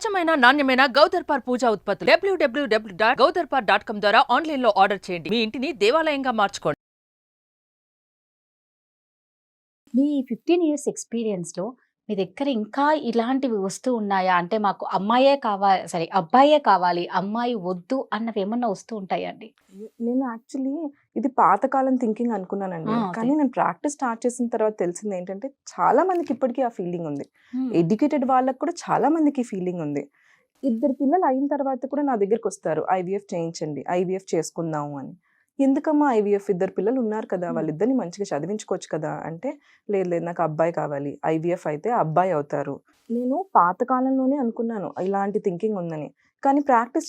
స్వచ్ఛమైన నాణ్యమైన గౌదర్పార్ పూజా ఉత్పత్తులు www.gaudarpar.com ద్వారా ఆన్లైన్ లో ఆర్డర్ చేయండి. మీ ఇంటిని దేవాలయంగా మార్చుకోండి. మీ 15 ఇయర్స్ ఎక్స్‌పీరియన్స్‌లో మీ దగ్గర ఇంకా ఇలాంటివి వస్తూ ఉన్నాయా? అంటే మాకు అబ్బాయే కావాలి, అమ్మాయి వద్దు అన్నవేమన్నా వస్తూ ఉంటాయా అండి? నేను యాక్చువల్లీ ఇది పాతకాలం థింకింగ్ అనుకున్నానండి. అదే. కానీ నేను ప్రాక్టీస్ స్టార్ట్ చేసిన తర్వాత తెలిసింది ఏంటంటే, చాలా మందికి ఇప్పటికీ ఆ ఫీలింగ్ ఉంది. ఎడ్యుకేటెడ్ వాళ్ళకి కూడా చాలా మందికి ఈ ఫీలింగ్ ఉంది. ఇద్దరు పిల్లలు అయిన తర్వాత కూడా నా దగ్గరకొస్తారు. ఐవీఎఫ్ చేయించండి, ఐవీఎఫ్ చేసుకుందాము అని. ఎందుకమ్మా ఐవీఎఫ్? ఇద్దరు పిల్లలు ఉన్నారు కదా! వాళ్ళిద్దరిని మంచిగా చదివించుకోవచ్చు కదా! అంటే, లేదు లేదు నాకు అబ్బాయి కావాలి. ఐవీఎఫ్ అయితే అబ్బాయి అవుతారు. నేను పాతకాలంలోనే అనుకున్నాను ఇలాంటి థింకింగ్ ఉందని. కానీ ప్రాక్టీస్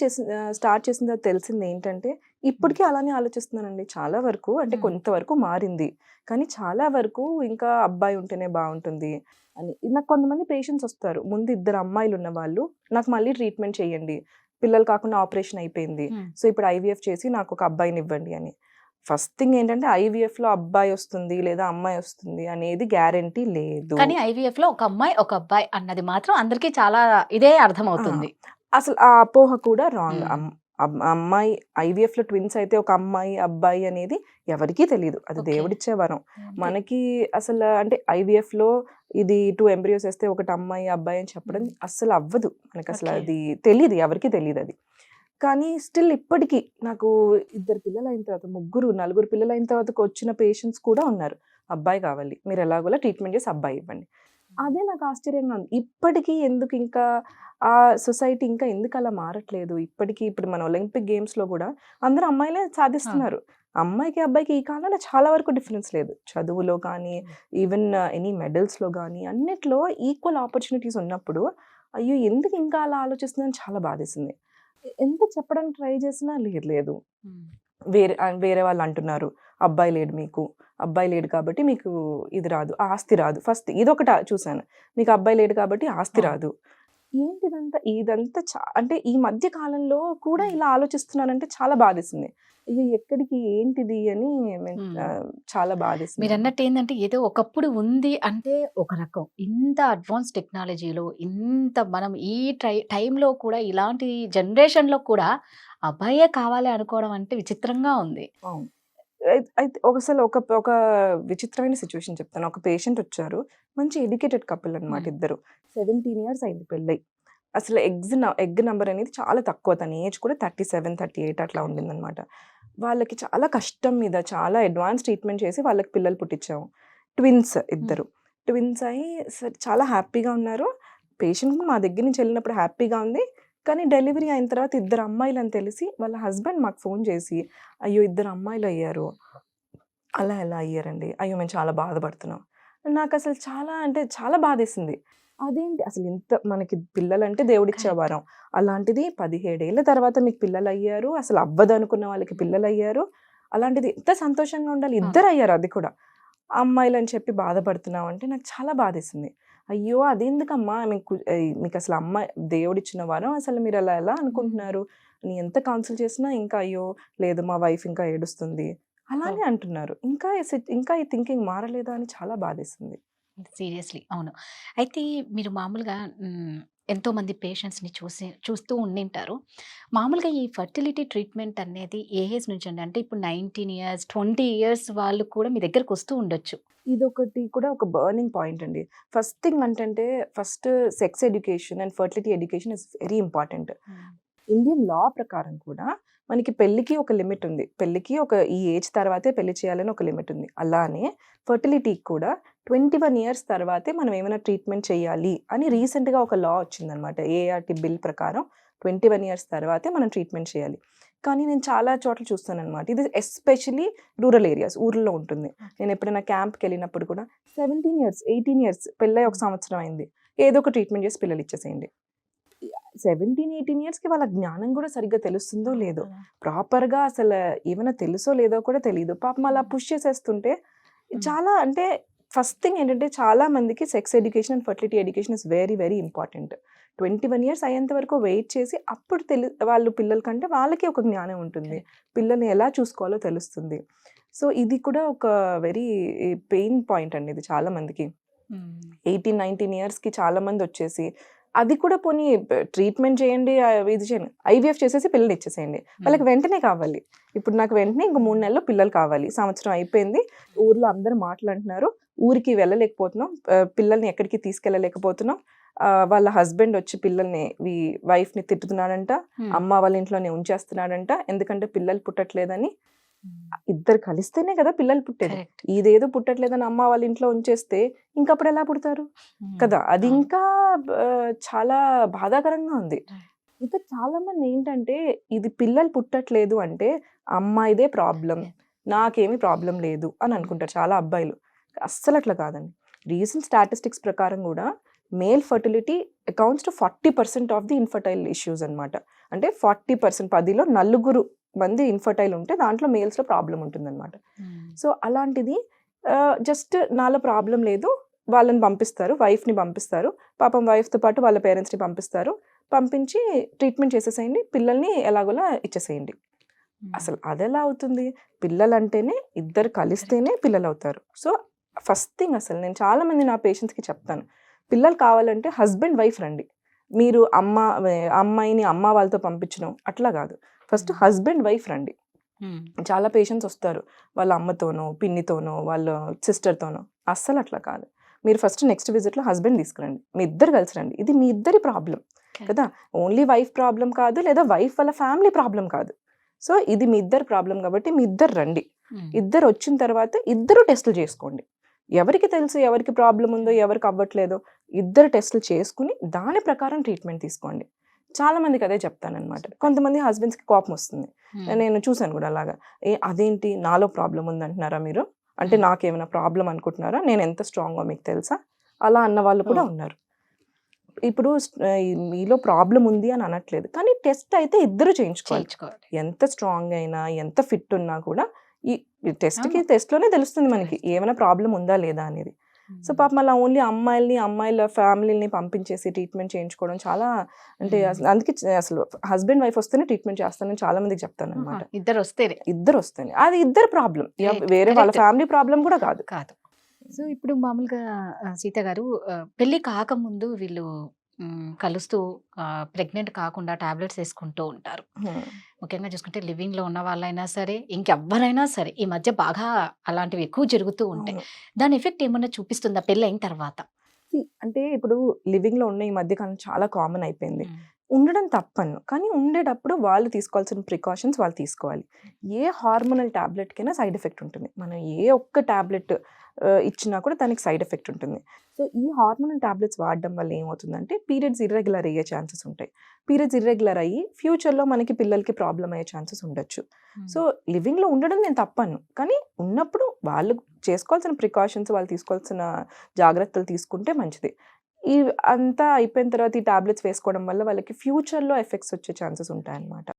స్టార్ట్ చేసిన తర్వాత తెలిసింది ఏంటంటే, ఇప్పటికీ అలానే ఆలోచిస్తున్నానండి చాలా వరకు. అంటే కొంతవరకు మారింది. కానీ చాలా వరకు ఇంకా అబ్బాయి ఉంటేనే బావుంటుంది అని. నాకు కొంతమంది పేషెంట్స్ వస్తారు. ముందు ఇద్దరు అమ్మాయిలు ఉన్నవాళ్ళు, నాకు మళ్ళీ ట్రీట్మెంట్ చేయండి. పిల్లలు కాకుండా ఆపరేషన్ అయిపోయింది. సో ఇప్పుడు ఐవీఎఫ్ చేసి నాకు ఒక అబ్బాయిని ఇవ్వండి అని. ఫస్ట్ థింగ్ ఏంటంటే ఐవీఎఫ్‌లో అబ్బాయి వస్తుంది లేదా అమ్మాయి వస్తుంది అనేది గ్యారంటీ లేదు. కానీ ఐవీఎఫ్‌లో ఒక అమ్మాయి, ఒక అబ్బాయి అన్నది మాత్రం అందరికీ చాలా ఇదే అర్థమవుతుంది. అసలు ఆ అపోహ కూడా రాంగ్. అమ్మాయి ఐవీఎఫ్‌లో ట్విన్స్ అయితే ఒక అమ్మాయి, అబ్బాయి అనేది ఎవరికీ తెలీదు. అది దేవుడిచ్చే వరం. మనకి అసలు అంటే ఐవీఎఫ్‌లో ఇది 2 ఎంబ్రియోస్ వేస్తే ఒకటి అమ్మాయి, అబ్బాయి అని చెప్పడం అస్సలు అవ్వదు. మనకి అసలు అది తెలీదు. ఎవరికీ తెలీదు అది. కానీ స్టిల్ ఇప్పటికీ నాకు ఇద్దరు పిల్లలు అయిన తర్వాత, నలుగురు పిల్లలు అయిన తర్వాతకి వచ్చిన పేషెంట్స్ కూడా ఉన్నారు. అబ్బాయి కావాలి. మీరు ఎలాగోలా ట్రీట్మెంట్ చేసి అబ్బాయి ఇవ్వండి. అదే నాకు ఆశ్చర్యంగా ఉంది. ఇప్పటికీ ఎందుకు ఇంకా ఆ సొసైటీ ఇంకా ఎందుకు అలా మారట్లేదు? ఇప్పటికీ ఇప్పుడు మన ఒలింపిక్ గేమ్స్‌లో కూడా అందరూ అమ్మాయిలే సాధిస్తున్నారు. అమ్మాయికి, అబ్బాయికి ఈ కాలంలో చాలా వరకు డిఫరెన్స్ లేదు. చదువులో కానీ, ఈవెన్ ఎనీ మెడల్స్‌లో గానీ అన్నిట్లో ఈక్వల్ ఆపర్చునిటీస్ ఉన్నప్పుడు, అయ్యో! ఎందుకు ఇంకా అలా ఆలోచిస్తుందని చాలా బాధేసింది. ఎంత చెప్పడానికి ట్రై చేసినా లేదు. వేరే వాళ్ళు అంటున్నారు, అబ్బాయి లేడు మీకు. అబ్బాయి లేడు కాబట్టి మీకు ఇది రాదు, ఆస్తి రాదు. ఫస్ట్ ఇదొకటి చూసాను. మీకు అబ్బాయి లేడు కాబట్టి ఆస్తి రాదు. ఇదంతా అంటే ఈ మధ్య కాలంలో కూడా ఇలా ఆలోచిస్తున్నానంటే చాలా బాధేసింది. ఇది ఎక్కడికి ఏంటిది అని చాలా బాధేసింది. మీరన్నట్టు ఏందంటే ఏదో ఒకప్పుడు ఉంది అంటే ఒక రకం. ఇంత అడ్వాన్స్ టెక్నాలజీలో మనం ఈ టైంలో కూడా ఇలాంటి జనరేషన్‌లో కూడా అబ్బాయే కావాలి అనుకోవడం అంటే విచిత్రంగా ఉంది. అవును. అయితే ఒక విచిత్రమైన సిచ్యువేషన్ చెప్తాను. ఒక పేషెంట్ వచ్చారు. మంచి ఎడ్యుకేటెడ్ కపుల్ అన్నమాట ఇద్దరు. 17 ఇయర్స్ అయింది పెళ్ళై. అసలు ఎగ్ నంబర్ అనేది చాలా తక్కువ. తన ఏజ్ కూడా 37, 38 అట్లా ఉండిందనమాట. వాళ్ళకి చాలా కష్టం మీద చాలా అడ్వాన్స్ ట్రీట్మెంట్ చేసి వాళ్ళకి పిల్లలు పుట్టించాము. ట్విన్స్ ఇద్దరు. ట్విన్స్ అయ్యి చాలా హ్యాపీగా ఉన్నారు. పేషెంట్ మా దగ్గర నుంచి వెళ్ళినప్పుడు హ్యాపీగా ఉంది. కానీ డెలివరీ అయిన తర్వాత ఇద్దరు అమ్మాయిలు అని తెలిసి వాళ్ళ హస్బెండ్ మాకు ఫోన్ చేసి, అయ్యో! ఇద్దరు అమ్మాయిలు అయ్యారు. అలా ఎలా అయ్యారండి? అయ్యో! మేము చాలా బాధపడుతున్నాం. నాకసలు చాలా అంటే చాలా బాధేసింది. అదేంటి అసలు ఇంత మనకి పిల్లలంటే దేవుడిచ్చే వరం. అలాంటిది 17 ఏళ్ల తర్వాత మీకు పిల్లలయ్యారు. అసలు అవ్వదనుకున్న వాళ్ళకి పిల్లలయ్యారు. అలాంటిది ఎంత సంతోషంగా ఉండాలి. ఇద్దరయ్యారు అది కూడా. అమ్మాయిలని చెప్పి బాధపడుతున్నాం అంటే నాకు చాలా బాధేసింది. అయ్యో! అదెందుకమ్మా మీకసలు అమ్మాయి దేవుడిచ్చిన వరం అసలు మీరు అలా ఎలా అనుకుంటున్నారు? అని ఎంత కౌన్సిల్ చేసినా ఇంకా అయ్యో! లేదు మా వైఫ్ ఇంకా ఏడుస్తుంది. అలానే అంటున్నారు. ఇంకా ఈ థింకింగ్ మారలేదా అని చాలా బాధేసింది. సీరియస్లీ అవును. అయితే మీరు మామూలుగా ఎంతోమంది పేషెంట్స్‌ని చూస్తూ ఉండింటారు. మామూలుగా ఈ ఫర్టిలిటీ ట్రీట్మెంట్ అనేది ఏ ఏజ్ నుంచి అండి? అంటే ఇప్పుడు 19 ఇయర్స్, 20 ఇయర్స్ వాళ్ళు కూడా మీ దగ్గరకు వస్తూ ఉండొచ్చు. ఇదొకటి కూడా ఒక బర్నింగ్ పాయింట్ అండి. First thing first sex education and fertility education is very important. Indian లా ప్రకారం కూడా మనకి పెళ్ళికి ఒక లిమిట్ ఉంది. పెళ్ళికి ఈ ఏజ్ తర్వాతే పెళ్లి చేయాలని ఒక లిమిట్ ఉంది. అలానే ఫర్టిలిటీకి కూడా 21 ఇయర్స్ తర్వాతే మనం ఏమైనా ట్రీట్మెంట్ చేయాలి అని రీసెంట్‌గా ఒక లా వచ్చిందనమాట. ఏఆర్‌టి బిల్ ప్రకారం 21 ఇయర్స్ తర్వాతే మనం ట్రీట్మెంట్ చేయాలి. కానీ నేను చాలా చోట్ల చూస్తాననమాట. ఇది ఎస్పెషల్లీ రూరల్ ఏరియాస్, ఊర్లో ఉంటుంది. నేను ఎప్పుడైనా క్యాంప్‌కి వెళ్ళినప్పుడు కూడా 17 ఇయర్స్, 18 ఇయర్స్ పెళ్ళై 1 సంవత్సరం అయింది. ఏదో ఒక ట్రీట్మెంట్ చేసి పిల్లలు ఇచ్చేసేయండి. 17, 18 ఇయర్స్‌కి వాళ్ళ జ్ఞానం కూడా సరిగ్గా తెలుస్తుందో లేదో, ప్రాపర్‌గా అసలు ఏమైనా తెలుసో లేదో కూడా తెలీదు. పాపం అలా పుష్ చేసేస్తుంటే చాలా అంటే ఫస్ట్ థింగ్ ఏంటంటే చాలా మందికి sex education and fertility education is very very important. 21 years అయ్యేంత వరకు వెయిట్ చేసి అప్పుడు వాళ్ళు పిల్లల కంటే వాళ్ళకి ఒక జ్ఞానం ఉంటుంది. పిల్లల్ని ఎలా చూసుకోవాలో తెలుస్తుంది. సో ఇది కూడా ఒక వెరీ పెయిన్ పాయింట్ అండి ఇది చాలా మందికి. 18, 19 ఇయర్స్‌కి చాలా మంది వచ్చేసి అది కూడా పోనీ ట్రీట్మెంట్ చేయండి, ఇది చేయండి, ఐవీఎఫ్ చేసేసి పిల్లలు ఇచ్చేసేయండి. వాళ్ళకి వెంటనే కావాలి. ఇప్పుడు నాకు వెంటనే ఇంక 3 నెలల్లో పిల్లలు కావాలి, సంవత్సరం అయిపోయింది, ఊర్లో అందరూ మాట్లాడుతున్నారు, ఊరికి వెళ్ళలేకపోతున్నాం, పిల్లల్ని ఎక్కడికి తీసుకెళ్ళలేకపోతున్నాం, వాళ్ళ హస్బెండ్ వచ్చి పిల్లల్ని వైఫ్ని తిట్టుతున్నాడంట, అమ్మ వాళ్ళ ఇంట్లోనే ఉంచేస్తున్నాడంట, ఎందుకంటే పిల్లలు పుట్టట్లేదని. ఇద్దరు కలిస్తేనే కదా పిల్లలు పుట్టేది. కరెక్ట్. ఇదేదో పుట్టట్లేదని అమ్మ వాళ్ళ ఇంట్లో ఉంచేస్తే ఇంకప్పుడు ఎలా పుడతారు కదా. అది ఇంకా చాలా బాధాకరంగా ఉంది. ఇంకా చాలా మంది ఏంటంటే ఇది పిల్లలు పుట్టట్లేదు అంటే అమ్మాయిదే ప్రాబ్లం, నాకేమీ ప్రాబ్లం లేదు అని అనుకుంటారు చాలా అబ్బాయిలు. అస్సలు అట్లా కాదండి. రీసెంట్ స్టాటిస్టిక్స్ ప్రకారం కూడా male fertility accounts to 40% of the infertile issues అనమాట. అంటే 40%, 10లో 4 మంది ఇన్ఫర్టైల్ ఉంటే దాంట్లో మేల్స్లో ప్రాబ్లం ఉంటుందన్నమాట. సో అలాంటిది జస్ట్ నాలో ప్రాబ్లం లేదు, వాళ్ళని పంపిస్తారు, వైఫ్ని పంపిస్తారు, పాపం వైఫ్తో పాటు వాళ్ళ పేరెంట్స్ని పంపిస్తారు, పంపించి ట్రీట్మెంట్ చేసేసేయండి, పిల్లల్ని ఎలాగోలా ఇచ్చేసేయండి. అసలు అదెలా అవుతుంది? పిల్లలంటేనే ఇద్దరు కలిస్తేనే పిల్లలు అవుతారు. సో ఫస్ట్ థింగ్ అసలు నేను చాలామంది నా పేషెంట్స్కి చెప్తాను, పిల్లలు కావాలంటే హస్బెండ్ వైఫ్ రండి, మీరు అమ్మాయిని అమ్మ వాళ్ళతో పంపించడం అట్లా కాదు, ఫస్ట్ హస్బెండ్ వైఫ్ రండి. చాలా పేషెంట్స్ వస్తారు వాళ్ళ అమ్మతోనో పిన్నితోనో వాళ్ళ సిస్టర్తోనో, అస్సలు అట్లా కాదు. మీరు ఫస్ట్ నెక్స్ట్ విజిట్లో హస్బెండ్ తీసుకురండి, మీ ఇద్దరు కలిసి రండి. ఇది మీ ఇద్దరి ప్రాబ్లం కదా, ఓన్లీ వైఫ్ ప్రాబ్లం కాదు, లేదా వైఫ్ వాళ్ళ ఫ్యామిలీ ప్రాబ్లం కాదు. సో ఇది మీ ఇద్దరు ప్రాబ్లం కాబట్టి మీ ఇద్దరు రండి. ఇద్దరు వచ్చిన తర్వాత ఇద్దరు టెస్టులు చేసుకోండి, ఎవరికి తెలుసు ఎవరికి ప్రాబ్లం ఉందో ఎవరికి అవ్వట్లేదో, ఇద్దరు టెస్టులు చేసుకుని దాని ప్రకారం ట్రీట్మెంట్ తీసుకోండి. చాలా మందికి అదే చెప్తానన్నమాట. కొంతమంది హస్బెండ్స్కి కోపం వస్తుంది, నేను చూసాను కూడా అలాగా, అదేంటి నాలో ప్రాబ్లం ఉందంటున్నారా మీరు, అంటే నాకేమైనా ప్రాబ్లం అనుకుంటున్నారా, నేను ఎంత స్ట్రాంగో మీకు తెలుసా, అలా అన్న వాళ్ళు కూడా ఉన్నారు. ఇప్పుడు మీలో ప్రాబ్లం ఉంది అని అనట్లేదు, కానీ టెస్ట్ అయితే ఇద్దరు చేయించుకోవాలి. ఎంత స్ట్రాంగ్ అయినా ఎంత ఫిట్ ఉన్నా కూడా ఈ టెస్ట్లోనే తెలుస్తుంది మనకి ఏమైనా ప్రాబ్లం ఉందా లేదా అనేది. సో పాపం అలా ఓన్లీ అమ్మాయిల ఫ్యామిలీని పంపించేసి ట్రీట్మెంట్ చేయించుకోవడం చాలా, అంటే అందుకే అసలు హస్బెండ్ వైఫ్ వస్తేనే ట్రీట్మెంట్ చేస్తానని చాలా మందికి చెప్తాను అనమాట. ఇద్దరు వస్తేనే అది ఇద్దరు ప్రాబ్లం, వేరే వాళ్ళ ఫ్యామిలీ ప్రాబ్లం కూడా కాదు. సో ఇప్పుడు మామూలుగా సీత గారు పెళ్లి కాకముందు వీళ్ళు కలుస్తూ ప్రెగ్నెంట్ కాకుండా టాబ్లెట్స్ వేసుకుంటూ ఉంటారు. ముఖ్యంగా చూసుకుంటే లివింగ్లో ఉన్న వాళ్ళైనా సరే ఇంకెవ్వరైనా సరే ఈ మధ్య బాగా అలాంటివి ఎక్కువ జరుగుతూ ఉంటాయి. దాని ఎఫెక్ట్ ఏమన్నా చూపిస్తుందా పెళ్ళి అయిన తర్వాత? అంటే ఇప్పుడు లివింగ్లో ఉన్న ఈ మధ్య కాలం చాలా కామన్ అయిపోయింది. ఉండడం తప్పను, కానీ ఉండేటప్పుడు వాళ్ళు తీసుకోవాల్సిన ప్రికాషన్స్ వాళ్ళు తీసుకోవాలి. ఏ హార్మోనల్ టాబ్లెట్కైనా సైడ్ ఎఫెక్ట్ ఉంటుంది, మనం ఏ ఒక్క టాబ్లెట్ ఇచ్చినా కూడా దానికి సైడ్ ఎఫెక్ట్ ఉంటుంది. సో ఈ హార్మోనల్ టాబ్లెట్స్ వాడడం వల్ల ఏమవుతుందంటే పీరియడ్స్ ఇర్రెగ్యులర్ అయ్యే ఛాన్సెస్ ఉంటాయి. పీరియడ్స్ ఇర్రెగ్యులర్ అయ్యి ఫ్యూచర్లో మనకి పిల్లలకి ప్రాబ్లం అయ్యే ఛాన్సెస్ ఉండొచ్చు. సో లివింగ్లో ఉండడం నేను తప్పను, కానీ ఉన్నప్పుడు వాళ్ళు చేసుకోవాల్సిన ప్రికాషన్స్ వాళ్ళు తీసుకోవాల్సిన జాగ్రత్తలు తీసుకుంటే మంచిది. ఈ అంతా అయిపోయిన తర్వాత ఈ టాబ్లెట్స్ వేసుకోవడం వల్ల వాళ్ళకి ఫ్యూచర్లో ఎఫెక్ట్స్ వచ్చే ఛాన్సెస్ ఉంటాయన్నమాట.